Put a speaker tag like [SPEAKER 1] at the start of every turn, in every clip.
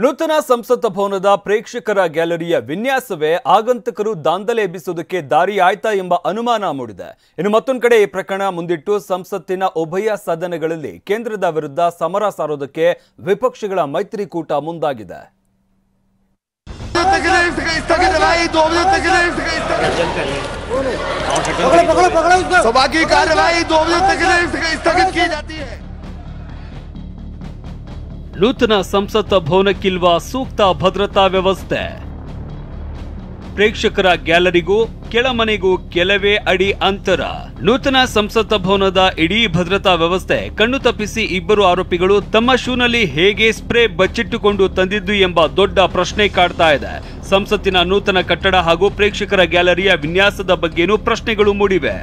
[SPEAKER 1] ನೂತನ ಸಂಸತ್ ಭವನದ ಪ್ರೇಕ್ಷಕರ ಗ್ಯಾಲರಿಯ ವಿನ್ಯಾಸವೇ ಆಗಂತಕರು ದಾಂಧಲೆ ಎಬ್ಬಿಸುವುದಕ್ಕೆ ದಾರಿ ಆಯ್ತಾ ಎಂಬ ಅನುಮಾನ ಮೂಡಿದೆ. ಇನ್ನು ಮತ್ತೊಂದು ಕಡೆ ಈ ಪ್ರಕರಣ ಮುಂದಿಟ್ಟು ಸಂಸತ್ತಿನ ಉಭಯ ಸದನಗಳಲ್ಲಿ ಕೇಂದ್ರದ ವಿರುದ್ಧ ಸಮರ ಸಾರೋದಕ್ಕೆ ವಿಪಕ್ಷಗಳ ಮೈತ್ರಿಕೂಟ ಮುಂದಾಗಿದೆ. ನೂತನ ಸಂಸತ್ ಭವನಕ್ಕಿಲ್ವಾ ಸೂಕ್ತ ಭದ್ರತಾ ವ್ಯವಸ್ಥೆ? ಪ್ರೇಕ್ಷಕರ ಗ್ಯಾಲರಿಗೂ ಕೆಳಮನೆಗೂ ಕೆಲವೇ ಅಡಿ ಅಂತರ. ನೂತನ ಸಂಸತ್ ಭವನದ ಇಡೀ ಭದ್ರತಾ ವ್ಯವಸ್ಥೆ ಕಣ್ಣು ತಪ್ಪಿಸಿ ಇಬ್ಬರು ಆರೋಪಿಗಳು ತಮ್ಮ ಶೂನಲ್ಲಿ ಹೇಗೆ ಸ್ಪ್ರೇ ಬಚ್ಚಿಟ್ಟುಕೊಂಡು ತಂದಿದ್ದು ಎಂಬ ದೊಡ್ಡ ಪ್ರಶ್ನೆ ಕಾಡ್ತಾ ಇದೆ. ಸಂಸತ್ತಿನ ನೂತನ ಕಟ್ಟಡ ಹಾಗೂ ಪ್ರೇಕ್ಷಕರ ಗ್ಯಾಲರಿಯ ವಿನ್ಯಾಸದ ಬಗ್ಗೆನೂ ಪ್ರಶ್ನೆಗಳು ಮೂಡಿವೆ.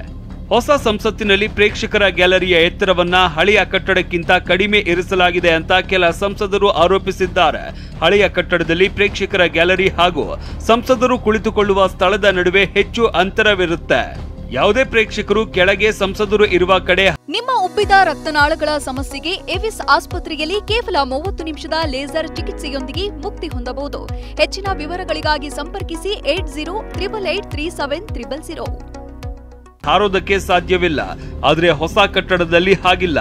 [SPEAKER 1] ಹೊಸ ಸಂಸತ್ತಿನಲ್ಲಿ ಪ್ರೇಕ್ಷಕರ ಗ್ಯಾಲರಿಯ ಎತ್ತರವನ್ನ ಹಳೆಯ ಕಟ್ಟಡಕ್ಕಿಂತ ಕಡಿಮೆ ಇರಿಸಲಾಗಿದೆ ಅಂತ ಕೆಲ ಸಂಸದರು ಆರೋಪಿಸಿದ್ದಾರೆ. ಹಳೆಯ ಕಟ್ಟಡದಲ್ಲಿ ಪ್ರೇಕ್ಷಕರ ಗ್ಯಾಲರಿ ಹಾಗೂ ಸಂಸದರು ಕುಳಿತುಕೊಳ್ಳುವ ಸ್ಥಳದ ನಡುವೆ ಹೆಚ್ಚು ಅಂತರವಿರುತ್ತೆ. ಯಾವುದೇ ಪ್ರೇಕ್ಷಕರು ಕೆಳಗೆ ಸಂಸದರು ಇರುವ ಕಡೆ.
[SPEAKER 2] ನಿಮ್ಮ ಉಬ್ಬಿದ ರಕ್ತನಾಳಗಳ ಸಮಸ್ಯೆಗೆ ಎವಿಸ್ ಆಸ್ಪತ್ರೆಯಲ್ಲಿ ಕೇವಲ 30 ನಿಮಿಷದ ಲೇಸರ್ ಚಿಕಿತ್ಸೆಯೊಂದಿಗೆ ಮುಕ್ತಿ ಹೊಂದಬಹುದು. ಹೆಚ್ಚಿನ ವಿವರಗಳಿಗಾಗಿ ಸಂಪರ್ಕಿಸಿ 8088837300.
[SPEAKER 1] ಹಾರೋದಕ್ಕೆ ಸಾಧ್ಯವಿಲ್ಲ, ಆದರೆ ಹೊಸ ಕಟ್ಟಡದಲ್ಲಿ ಹಾಗಿಲ್ಲ.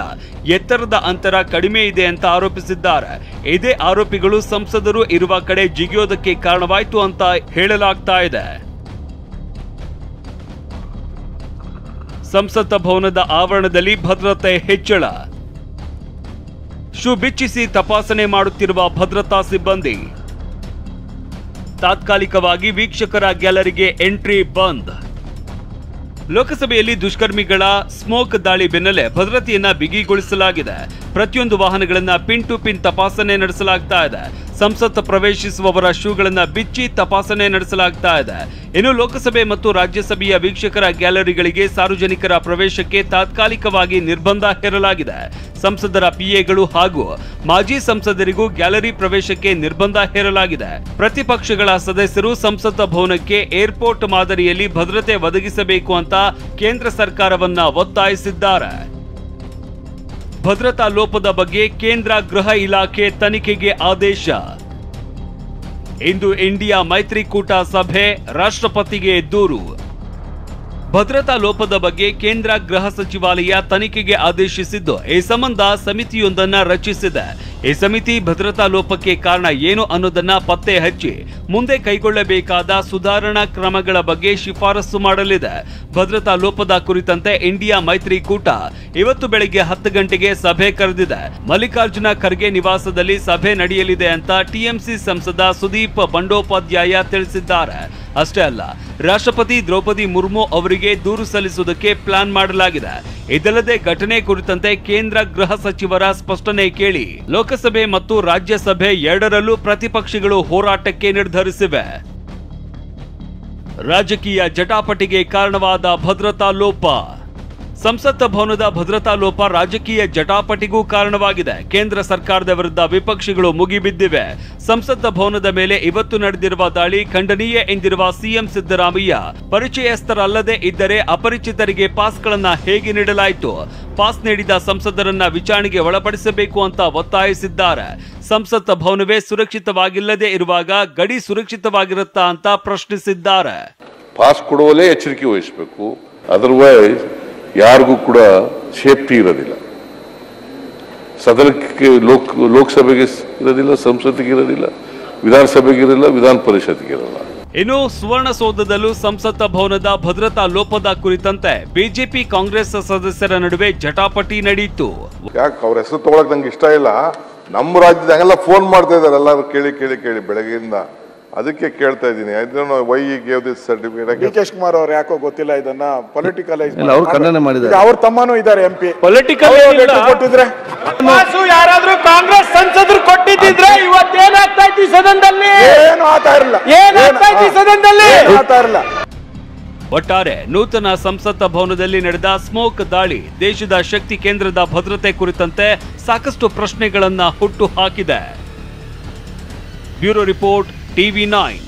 [SPEAKER 1] ಎತ್ತರದ ಅಂತರ ಕಡಿಮೆ ಇದೆ ಅಂತ ಆರೋಪಿಸಿದ್ದಾರೆ. ಇದೇ ಆರೋಪಿಗಳು ಸಂಸದರು ಇರುವ ಕಡೆ ಜಿಗಿಯೋದಕ್ಕೆ ಕಾರಣವಾಯಿತು ಅಂತ ಹೇಳಲಾಗ್ತಾ ಇದೆ. ಸಂಸತ್ ಭವನದ ಆವರಣದಲ್ಲಿ ಭದ್ರತೆ ಹೆಚ್ಚಳ. ಶೂ ಬಿಚ್ಚಿಸಿ ತಪಾಸಣೆ ಮಾಡುತ್ತಿರುವ ಭದ್ರತಾ ಸಿಬ್ಬಂದಿ. ತಾತ್ಕಾಲಿಕವಾಗಿ ವೀಕ್ಷಕರ ಗ್ಯಾಲರಿಗೆ ಎಂಟ್ರಿ ಬಂದ್. ಲೋಕಸಭೆಯಲ್ಲಿ ದುಷ್ಕರ್ಮಿಗಳ ಸ್ಮೋಕ್ ದಾಳಿ ಬೆನ್ನಲ್ಲೇ ಭದ್ರತೆಯನ್ನ ಬಿಗಿಗೊಳಿಸಲಾಗಿದೆ. ಪ್ರತಿಯೊಂದು ವಾಹನಗಳನ್ನ ಪಿನ್ ಟು ಪಿನ್ ತಪಾಸಣೆ ನಡೆಸಲಾಗ್ತಾ ಇದೆ. ಸಂಸತ್ ಪ್ರವೇಶಿಸುವವರ ಶೂಗಳನ್ನ ಬಿಚ್ಚಿ ತಪಾಸಣೆ ನಡೆಸಲಾಗ್ತಾ ಇದೆ. ಇನ್ನು ಲೋಕಸಭೆ ಮತ್ತು ರಾಜ್ಯಸಭೆಯ ವೀಕ್ಷಕರ ಗ್ಯಾಲರಿಗಳಿಗೆ ಸಾರ್ವಜನಿಕರ ಪ್ರವೇಶಕ್ಕೆ ತಾತ್ಕಾಲಿಕವಾಗಿ ನಿರ್ಬಂಧ ಹೇರಲಾಗಿದೆ. ಸಂಸದರ ಪಿಎಗಳು ಹಾಗೂ ಮಾಜಿ ಸಂಸದರಿಗೂ ಗ್ಯಾಲರಿ ಪ್ರವೇಶಕ್ಕೆ ನಿರ್ಬಂಧ ಹೇರಲಾಗಿದೆ. ಪ್ರತಿಪಕ್ಷಗಳ ಸದಸ್ಯರು ಸಂಸತ್ ಭವನಕ್ಕೆ ಏರ್ಪೋರ್ಟ್ ಮಾದರಿಯಲ್ಲಿ ಭದ್ರತೆ ಒದಗಿಸಬೇಕು ಅಂತ ಕೇಂದ್ರ ಸರ್ಕಾರವನ್ನ ಒತ್ತಾಯಿಸಿದ್ದಾರೆ. ಭದ್ರತಾ ಲೋಪದ ಬಗ್ಗೆ ಕೇಂದ್ರ ಗೃಹ ಇಲಾಖೆ ತನಿಖೆಗೆ ಆದೇಶ. ಇಂದು ಇಂಡಿಯಾ ಮೈತ್ರಿಕೂಟ ಸಭೆ, ರಾಷ್ಟ್ರಪತಿಗೆ ದೂರು. ಭದ್ರತಾ ಲೋಪದ ಬಗ್ಗೆ ಕೇಂದ್ರ ಗೃಹ ಸಚಿವಾಲಯ ತನಿಖೆಗೆ ಆದೇಶಿಸಿದ್ದು ಈ ಸಂಬಂಧ ಸಮಿತಿಯೊಂದನ್ನ ರಚಿಸಿದೆ. ಈ ಸಮಿತಿ ಭದ್ರತಾ ಲೋಪಕ್ಕೆ ಕಾರಣ ಏನು ಅನ್ನೋದನ್ನ ಪತ್ತೆ ಹಚ್ಚಿ ಮುಂದೆ ಕೈಗೊಳ್ಳಬೇಕಾದ ಸುಧಾರಣಾ ಕ್ರಮಗಳ ಬಗ್ಗೆ ಶಿಫಾರಸು ಮಾಡಲಿದೆ. ಭದ್ರತಾ ಲೋಪದ ಕುರಿತಂತೆ ಇಂಡಿಯಾ ಮೈತ್ರಿಕೂಟ ಇವತ್ತು ಬೆಳಗ್ಗೆ 10 ಗಂಟೆಗೆ ಸಭೆ ಕರೆದಿದೆ. ಮಲ್ಲಿಕಾರ್ಜುನ ಖರ್ಗೆ ನಿವಾಸದಲ್ಲಿ ಸಭೆ ನಡೆಯಲಿದೆ ಅಂತ ಟಿಎಂಸಿ ಸಂಸದ ಸುದೀಪ್ ಬಂಡೋಪಾಧ್ಯಾಯ ತಿಳಿಸಿದ್ದಾರೆ. ಅಷ್ಟೇ ಅಲ್ಲ, ರಾಷ್ಟ್ರಪತಿ ದ್ರೌಪದಿ ಮುರ್ಮು ಅವರಿಗೆ ದೂರು ಸಲ್ಲಿಸುವುದಕ್ಕೆ ಪ್ಲಾನ್ ಮಾಡಲಾಗಿದೆ. ಇದಲ್ಲದೆ ಘಟನೆ ಕುರಿತಂತೆ ಕೇಂದ್ರ ಗೃಹ ಸಚಿವರ ಸ್ಪಷ್ಟನೆ ಕೇಳಿ ಲೋಕಸಭೆ ಮತ್ತು ರಾಜ್ಯಸಭೆ ಎರಡರಲ್ಲೂ ಪ್ರತಿಪಕ್ಷಗಳು ಹೋರಾಟಕ್ಕೆ ನಿರ್ಧರಿಸಿವೆ. ರಾಜಕೀಯ ಜಟಾಪಟಿಗೆ ಕಾರಣವಾದ ಭದ್ರತಾ ಲೋಪ. ಸಂಸತ್ ಭವನದ ಭದ್ರತಾ ಲೋಪ ರಾಜಕೀಯ ಜಟಾಪಟಿಗೂ ಕಾರಣವಾಗಿದೆ. ಕೇಂದ್ರ ಸರ್ಕಾರದ ವಿರುದ್ಧ ವಿಪಕ್ಷಗಳು ಮುಗಿಬಿದ್ದಿವೆ. ಸಂಸತ್ ಭವನದ ಮೇಲೆ ಇವತ್ತು ನಡೆದಿರುವ ದಾಳಿ ಖಂಡನೀಯ ಎಂದಿರುವ ಸಿಎಂ ಸಿದ್ದರಾಮಯ್ಯ, ಪರಿಚಯಸ್ಥರಲ್ಲದೆ ಇದ್ದರೆ ಅಪರಿಚಿತರಿಗೆ ಪಾಸ್ಗಳನ್ನ ಹೇಗೆ ನೀಡಲಾಯಿತು? ಪಾಸ್ ನೀಡಿದ ಸಂಸದರನ್ನ ವಿಚಾರಣೆಗೆ ಒಳಪಡಿಸಬೇಕು ಅಂತ ಒತ್ತಾಯಿಸಿದ್ದಾರೆ. ಸಂಸತ್ ಭವನವೇ ಸುರಕ್ಷಿತವಾಗಿಲ್ಲದೆ ಇರುವಾಗ ಗಡಿ ಸುರಕ್ಷಿತವಾಗಿರುತ್ತಾ ಅಂತ ಪ್ರಶ್ನಿಸಿದ್ದಾರೆ.
[SPEAKER 3] ಪಾಸ್ ಕೊಡುವಲ್ಲೇ ಎಚ್ಚರಿಕೆ ವಹಿಸಬೇಕು, ಅದರ್ವೈಸ್ ಯಾರಿಗೂ ಕೂಡ ಸೇಫ್ಟಿ ಇರೋದಿಲ್ಲ. ಸದನಕ್ಕೆ ಲೋಕಸಭೆಗೆ ಇರೋದಿಲ್ಲ, ಸಂಸತ್ತಿಗೆ ಇರೋದಿಲ್ಲ, ವಿಧಾನಸಭೆಗೆ ಇರಲ್ಲ, ವಿಧಾನ ಪರಿಷತ್ಗೆ ಇರಲ್ಲ.
[SPEAKER 1] ಇನ್ನು ಸುವರ್ಣಸೌಧದಲ್ಲೂ ಸಂಸತ್ ಭವನದ ಭದ್ರತಾ ಲೋಪದ ಕುರಿತಂತೆ ಬಿಜೆಪಿ ಕಾಂಗ್ರೆಸ್ ಸದಸ್ಯರ ನಡುವೆ ಜಟಾಪಟಿ ನಡೆಯಿತು.
[SPEAKER 4] ಯಾಕೆ ಅವ್ರ ಹೆಸರು ತಗೊಳಕ್ ನಂಗೆ ಇಷ್ಟ ಇಲ್ಲ. ನಮ್ಮ ರಾಜ್ಯದಾಗೆಲ್ಲ ಫೋನ್ ಮಾಡ್ತಾ ಇದಾರೆ ಎಲ್ಲರೂ ಕೇಳಿ ಬೆಳಗ್ಗೆಯಿಂದ. ಅದಕ್ಕೆ ಕೇಳ್ತಾ ಇದ್ದೀನಿ, why gave this certificate. D K. Shivakumar ಅವ್ರು ಯಾಕೋ ಗೊತ್ತಿಲ್ಲ ಇದನ್ನ ಪೊಲಿಟಿಕಲೈಸ್ ಮಾಡಿದ್ದಾರೆ. ಅವ್ರ ತಮ್ಮನೂ ಇದ್ದಾರೆ ಎಂಪಿ.
[SPEAKER 1] ಪೊಲಿಟಿಕಲ್
[SPEAKER 4] ಕೊಟ್ಟಿದ್ರೆ
[SPEAKER 5] ಯಾರಾದ್ರೂ ಕಾಂಗ್ರೆಸ್ ಸಂಸದರು ಕೊಟ್ಟಿದ್ರೆ ಇವತ್ತೇನಾಗ್ತಾ ಇತ್ತು ಸದನದಲ್ಲಿ?
[SPEAKER 4] ಏನು ಆಗ್ತಾ ಇರಲಿಲ್ಲ.
[SPEAKER 1] ಒಟ್ಟಾರೆ ನೂತನ ಸಂಸತ್ ಭವನದಲ್ಲಿ ನಡೆದ ಸ್ಮೋಕ್ ದಾಳಿ ದೇಶದ ಶಕ್ತಿ ಕೇಂದ್ರದ ಭದ್ರತೆ ಕುರಿತಂತೆ ಸಾಕಷ್ಟು ಪ್ರಶ್ನೆಗಳನ್ನ ಹುಟ್ಟು ಹಾಕಿದೆ. Bureau report, TV9.